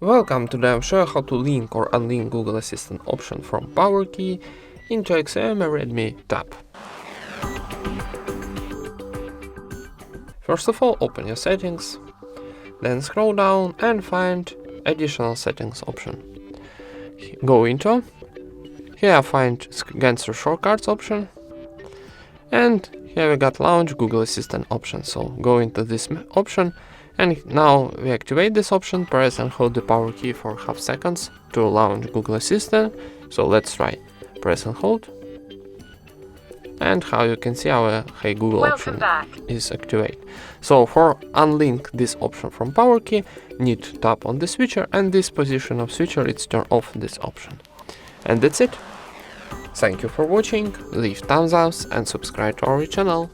Welcome, today I'll show you how to link or unlink Google Assistant option from Power Key into XIAOMI Redmi Tab. First of all, open your settings, then scroll down and find additional settings option. Go into, here find Gensler shortcuts option, and here we got launch Google Assistant option. So go into this option, and now we activate this option, press and hold the power key for half seconds to launch Google Assistant. So let's try, press and hold. And how you can see, our Hey Google option is activated. So for unlink this option from Power Key, need to tap on the switcher, and this position of switcher, it's turn off this option. And that's it. Thank you for watching, leave thumbs up and subscribe to our channel.